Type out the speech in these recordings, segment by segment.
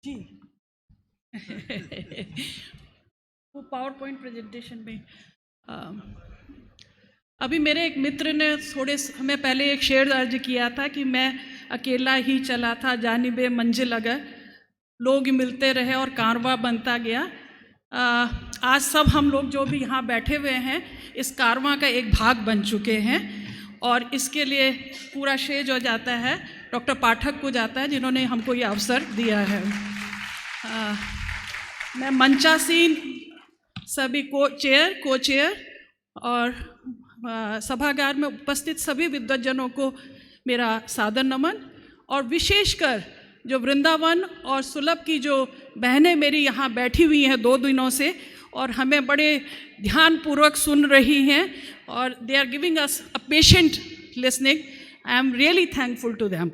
जी वो power point presentation में अभी मेरे एक मित्र ने थोड़े समय पहले एक शेर अर्ज किया था कि मैं अकेला ही चला था जानिबे मंजिल अगर, लोग मिलते रहे और कारवां बनता गया। आज सब हम लोग जो भी यहाँ बैठे हुए हैं इस कारवां का एक भाग बन चुके हैं, और इसके लिए पूरा श्रेय जो जाता है डॉक्टर पाठक को जाता है, जिन्होंने हमको ये अवसर दिया है। मैं मंचासीन सभी को चेयर और सभागार में उपस्थित सभी विद्वज्जनों को मेरा सादर नमन, और विशेषकर जो वृंदावन और सुलभ की जो बहनें मेरी यहाँ बैठी हुई हैं 2 दिनों से और हमें बड़े ध्यानपूर्वक सुन रही हैं और they are giving us a patient listening, I am really thankful to them.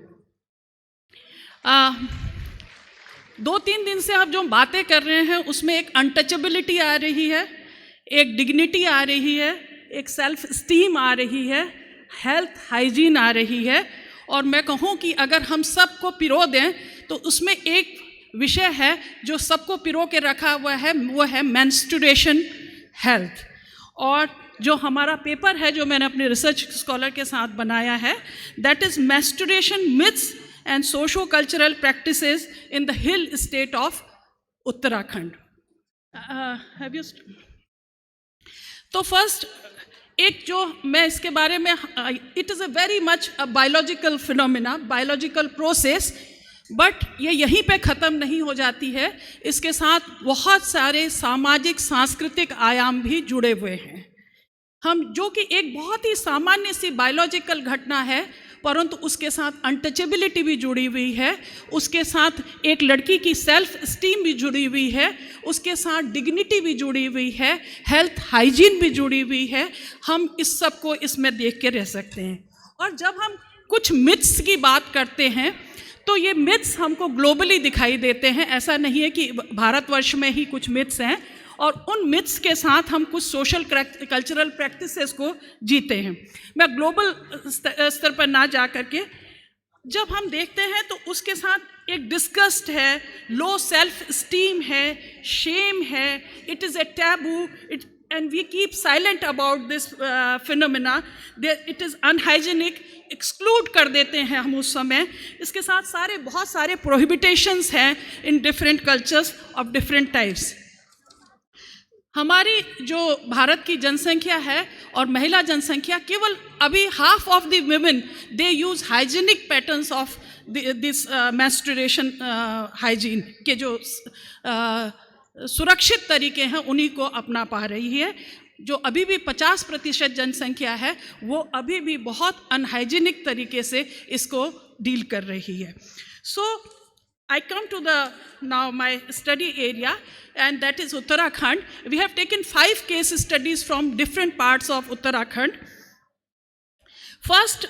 2-3 दिन से आप जो बातें कर रहे हैं उसमें एक अनटचेबिलिटी आ रही है, एक डिग्निटी आ रही है, एक सेल्फ स्टीम आ रही है, हेल्थ हाइजीन आ रही है, और मैं कहूँ कि अगर हम सबको पिरो दें तो उसमें एक विषय है जो सबको पिरो के रखा हुआ है, वो है मेंस्ट्रुएशन हेल्थ। और जो हमारा पेपर है जो मैंने अपने रिसर्च स्कॉलर के साथ बनाया है, that is menstruation myths and socio cultural practices in the hill state of Uttarakhand. तो फर्स्ट एक जो मैं इसके बारे में, it is a very much a biological phenomena, biological process, but ये यहीं पे ख़त्म नहीं हो जाती है, इसके साथ बहुत सारे सामाजिक सांस्कृतिक आयाम भी जुड़े हुए हैं। हम जो कि एक बहुत ही सामान्य सी बायोलॉजिकल घटना है, परंतु उसके साथ अनटचेबिलिटी भी जुड़ी हुई है, उसके साथ एक लड़की की सेल्फ स्टीम भी जुड़ी हुई है, उसके साथ डिग्निटी भी जुड़ी हुई है, हेल्थ हाइजीन भी जुड़ी हुई है। हम इस सब को इसमें देख के रह सकते हैं। और जब हम कुछ मिथ्स की बात करते हैं तो ये मिथ्स हमको ग्लोबली दिखाई देते हैं, ऐसा नहीं है कि भारतवर्ष में ही कुछ मिथ्स हैं, और उन मिथ्स के साथ हम कुछ सोशल कल्चरल प्रैक्टिसेस को जीते हैं। मैं ग्लोबल स्तर पर ना जा करके जब हम देखते हैं तो उसके साथ एक डिस्गस्ट है, लो सेल्फ स्टीम है, शेम है, it is a taboo, and we keep silent about this phenomena, it is unhygienic, exclude कर देते हैं हम उस समय। इसके साथ बहुत सारे प्रोहिबिटेशंस हैं in different cultures of different types. हमारी जो भारत की जनसंख्या है और महिला जनसंख्या, केवल अभी half of the women they use hygienic patterns of this menstruation hygiene के जो सुरक्षित तरीके हैं उन्हीं को अपना पा रही है। जो अभी भी 50% जनसंख्या है वो अभी भी बहुत अनहाइजीनिक तरीके से इसको डील कर रही है। सो I come to now my study area, and that is Uttarakhand. We have taken 5 case studies from different parts of Uttarakhand. First,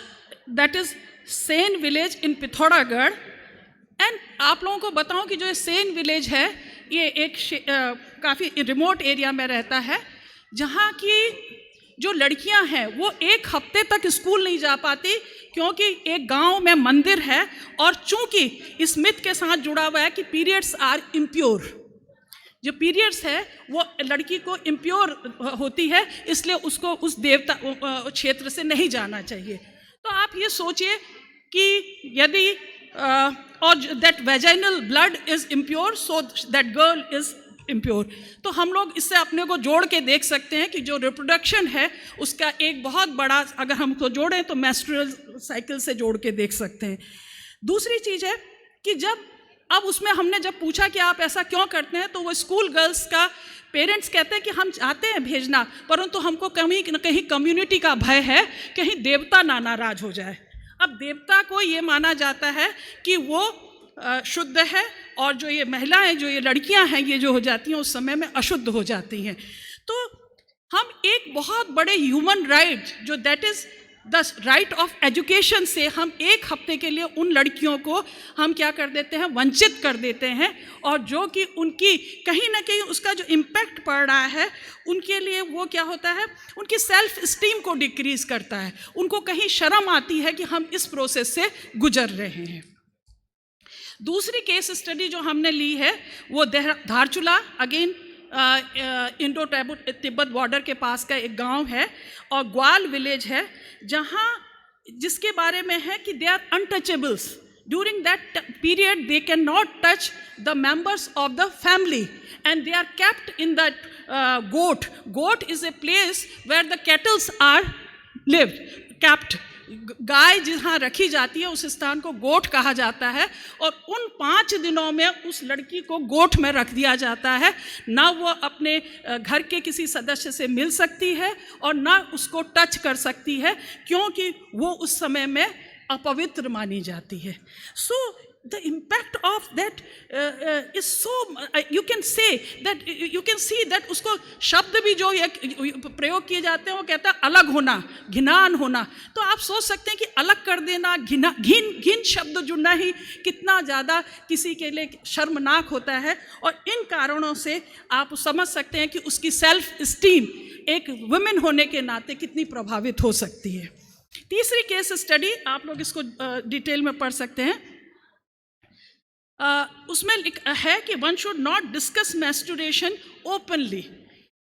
that is Sen village in Pithoragarh, and आप लोगों को बताऊं कि जो सेन विलेज है ये एक काफ़ी रिमोट एरिया में रहता है, जहाँ की जो लड़कियां हैं वो 1 हफ्ते तक स्कूल नहीं जा पाती, क्योंकि एक गांव में मंदिर है और चूंकि इस मिथ के साथ जुड़ा हुआ है कि पीरियड्स आर इम्प्योर, जो पीरियड्स है वो लड़की को इम्प्योर होती है, इसलिए उसको उस देवता क्षेत्र से नहीं जाना चाहिए। तो आप ये सोचिए कि यदि और that vaginal blood is impure, so that girl is impure. तो हम लोग इससे अपने को जोड़ के देख सकते हैं कि जो रिप्रोडक्शन है उसका एक बहुत बड़ा, अगर हम को जोड़ें तो मेंस्ट्रुअल साइकिल से जोड़ के देख सकते हैं। दूसरी चीज़ है कि अब उसमें हमने जब पूछा कि आप ऐसा क्यों करते हैं, तो वो स्कूल गर्ल्स का पेरेंट्स कहते हैं कि हम चाहते हैं भेजना, परंतु हमको कहीं न कहीं कम्युनिटी का भय है, कहीं देवता ना नाराज हो जाए। अब देवता को ये माना जाता है कि वो शुद्ध है, और जो ये महिलाएं, जो ये लड़कियां हैं, ये जो हो जाती हैं उस समय में अशुद्ध हो जाती हैं। तो हम एक बहुत बड़े ह्यूमन राइट, जो that is the right of education से हम 1 हफ्ते के लिए उन लड़कियों को हम क्या कर देते हैं, वंचित कर देते हैं, और जो कि उनकी कहीं ना कहीं उसका जो इम्पैक्ट पड़ रहा है उनके लिए वो क्या होता है, उनकी सेल्फ स्टीम को डिक्रीज़ करता है, उनको कहीं शर्म आती है कि हम इस प्रोसेस से गुजर रहे हैं। दूसरी केस स्टडी जो हमने ली है वो Dharchula, again Indo Tibet border के पास का एक गांव है, और ग्वाल विलेज है, जहां जिसके बारे में है कि they are untouchables. During that period, they cannot touch the members of the family, and they are kept in that goat. Goat is a place where the cattle are lived, kept. गाय जहाँ रखी जाती है उस स्थान को गोट कहा जाता है, और उन 5 दिनों में उस लड़की को गोट में रख दिया जाता है. ना वो अपने घर के किसी सदस्य से मिल सकती है और ना उसको टच कर सकती है, क्योंकि वो उस समय में अपवित्र मानी जाती है. So the impact of that is so, you can say that, you can see that. उसको शब्द भी जो प्रयोग किए जाते हैं वो कहता है अलग होना, घिनान होना. तो आप सोच सकते हैं कि अलग कर देना, घिन शब्द जुड़ना ही कितना ज़्यादा किसी के लिए शर्मनाक होता है, और इन कारणों से आप समझ सकते हैं कि उसकी सेल्फ स्टीम एक वुमेन होने के नाते कितनी प्रभावित हो सकती है. तीसरी केस स्टडी, आप लोग इसको डिटेल में पढ़ सकते हैं. उसमें है कि one should not discuss masturbation openly.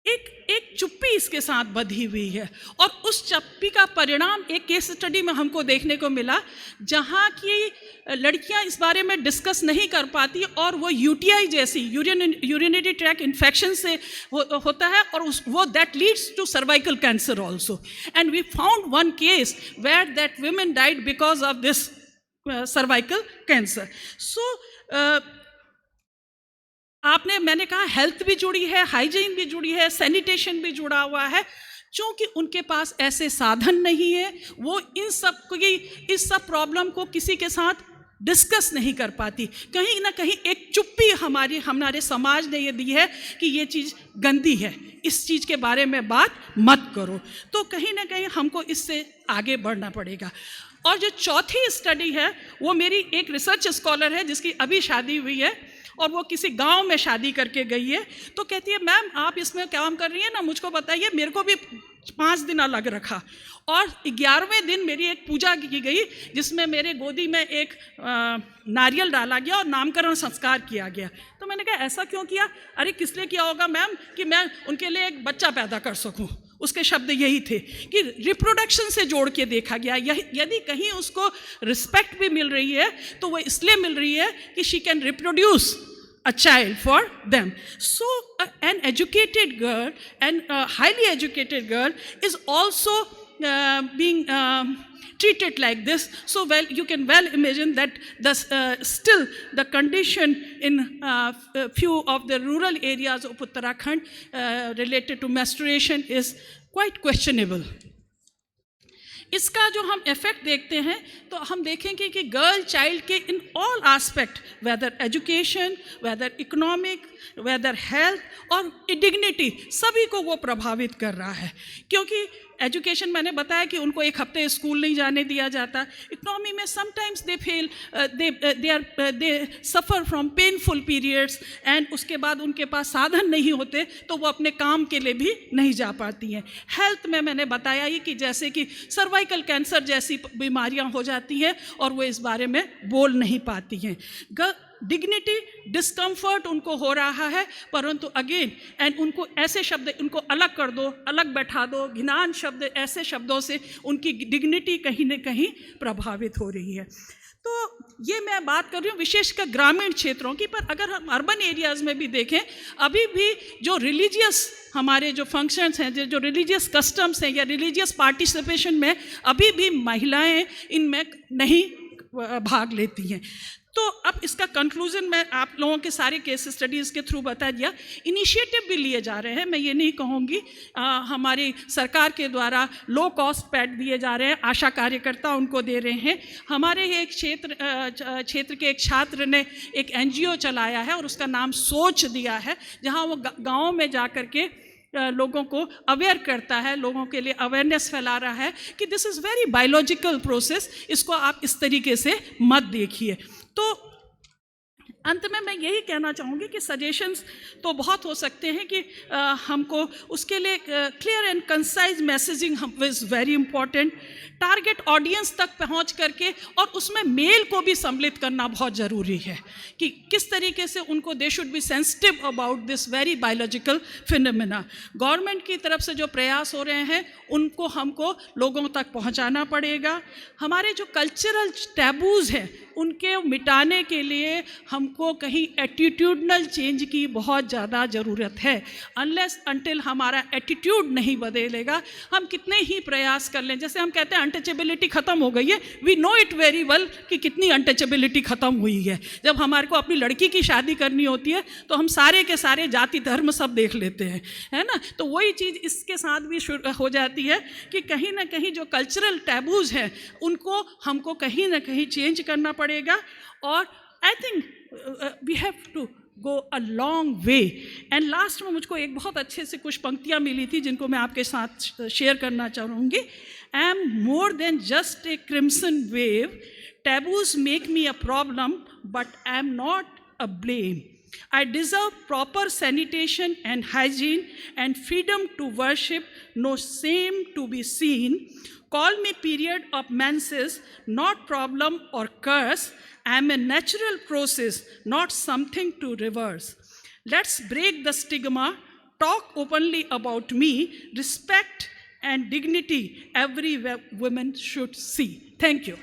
एक चुप्पी इसके साथ बधी हुई है, और उस चुप्पी का परिणाम एक केस स्टडी में हमको देखने को मिला, जहाँ की लड़कियां इस बारे में डिस्कस नहीं कर पाती, और वो यूटीआई जैसी यूरिनरी ट्रैक इन्फेक्शन से होता है, और वो that leads to cervical cancer also. And we found one case where that women died because of this cervical cancer. So मैंने कहा हेल्थ भी जुड़ी है, हाइजीन भी जुड़ी है, सैनिटेशन भी जुड़ा हुआ है. चूँकि उनके पास ऐसे साधन नहीं है, वो इस सब प्रॉब्लम को किसी के साथ डिस्कस नहीं कर पाती. कहीं ना कहीं एक चुप्पी हमारे समाज ने ये दी है कि ये चीज़ गंदी है, इस चीज़ के बारे में बात मत करो. तो कहीं ना कहीं हमको इससे आगे बढ़ना पड़ेगा. और जो चौथी स्टडी है वो मेरी एक रिसर्च स्कॉलर है जिसकी अभी शादी हुई है, और वो किसी गांव में शादी करके गई है. तो कहती है, मैम आप इसमें काम कर रही हैं ना, मुझको बताइए. मेरे को भी 5 दिन अलग रखा, और 11वें दिन मेरी एक पूजा की गई, जिसमें मेरे गोदी में एक नारियल डाला गया और नामकरण संस्कार किया गया. तो मैंने कहा ऐसा क्यों किया? अरे किस लिए किया होगा मैम, कि मैं उनके लिए एक बच्चा पैदा कर सकूं. उसके शब्द यही थे कि रिप्रोडक्शन से जोड़ के देखा गया. यदि कहीं उसको रिस्पेक्ट भी मिल रही है तो वो इसलिए मिल रही है कि she can reproduce a child for them. So an educated girl, and a highly educated girl, is also being treated like this. So you can well imagine that still the condition in few of the rural areas of Uttarakhand related to menstruation is quite questionable. इसका जो हम effect देखते हैं तो हम देखेंगे कि girl child के in all aspect, whether education, whether economic, whether health और डिग्निटी, सभी को वो प्रभावित कर रहा है. क्योंकि एजुकेशन मैंने बताया कि उनको 1 हफ्ते स्कूल नहीं जाने दिया जाता. इकोनॉमी में sometimes they fail, they suffer from painful periods, and उसके बाद उनके पास साधन नहीं होते तो वो अपने काम के लिए भी नहीं जा पाती हैं. हेल्थ में मैंने बताया ही कि जैसे कि सर्वाइकल कैंसर जैसी बीमारियां हो जाती हैं और वो इस बारे में बोल नहीं पाती हैं. डिग्निटी, डिस्कम्फर्ट उनको हो रहा है, परंतु अगेन एंड उनको ऐसे शब्द, उनको अलग कर दो, अलग बैठा दो, घिनान शब्द, ऐसे शब्दों से उनकी डिग्निटी कहीं न कहीं प्रभावित हो रही है. तो ये मैं बात कर रही हूँ विशेषकर ग्रामीण क्षेत्रों की. पर अगर हम अर्बन एरियाज़ में भी देखें, अभी भी जो रिलीजियस हमारे जो फंक्शंस हैं, जो रिलीजियस कस्टम्स हैं या रिलीजियस पार्टिसिपेशन में अभी भी महिलाएं इनमें नहीं भाग लेती हैं. तो अब इसका कंक्लूजन मैं आप लोगों के सारे केस स्टडीज़ के थ्रू बता दिया. इनिशिएटिव भी लिए जा रहे हैं, मैं ये नहीं कहूँगी. हमारी सरकार के द्वारा लो कॉस्ट पैड दिए जा रहे हैं, आशा कार्यकर्ता उनको दे रहे हैं. हमारे एक क्षेत्र के एक छात्र ने एक NGO चलाया है और उसका नाम सोच दिया है, जहाँ वो गाँव में जा कर के लोगों को अवेयर करता है, लोगों के लिए अवेयरनेस फैला रहा है कि this is very biological process, इसको आप इस तरीके से मत देखिए. तो अंत में मैं यही कहना चाहूँगी कि सजेशंस तो बहुत हो सकते हैं कि हमको उसके लिए clear and concise messaging is very important, target audience तक पहुंच करके और उसमें मेल को भी सम्मिलित करना बहुत ज़रूरी है कि किस तरीके से उनको they should be sensitive about this very biological phenomena. Government की तरफ से जो प्रयास हो रहे हैं उनको हमको लोगों तक पहुंचाना पड़ेगा। हमारे जो कल्चरल टैबूज़ हैं उनके मिटाने के लिए हमको कहीं एटीट्यूडनल चेंज की बहुत ज़्यादा ज़रूरत है। अनलेस अनटिल हमारा एटीट्यूड नहीं बदलेगा, हम कितने ही प्रयास कर लें, जैसे हम कहते हैं अनटचेबिलिटी ख़त्म हो गई है, we know it very well कि कितनी अनटचेबिलिटी ख़त्म हुई है। जब हमारे को अपनी लड़की की शादी करनी होती है तो हम सारे के सारे जाति धर्म सब देख लेते हैं, है ना। तो वही चीज़ इसके साथ भी हो जाती है कि कहीं ना कहीं जो कल्चरल टैबूज़ हैं उनको हमको कहीं ना कहीं चेंज करना पड़ेगा। और I think we have to go a long way. And last में मुझको एक बहुत अच्छे से कुछ पंक्तियाँ मिली थी जिनको मैं आपके साथ शेयर करना चाहूँगी। I am more than just a crimson wave, taboos make me a problem but I am not a blame. I deserve proper sanitation and hygiene and freedom to worship, no shame to be seen. Call me period of menses, not problem or curse. I am a natural process, not something to reverse. Let's break the stigma, talk openly about me, respect and dignity every woman should see. Thank you.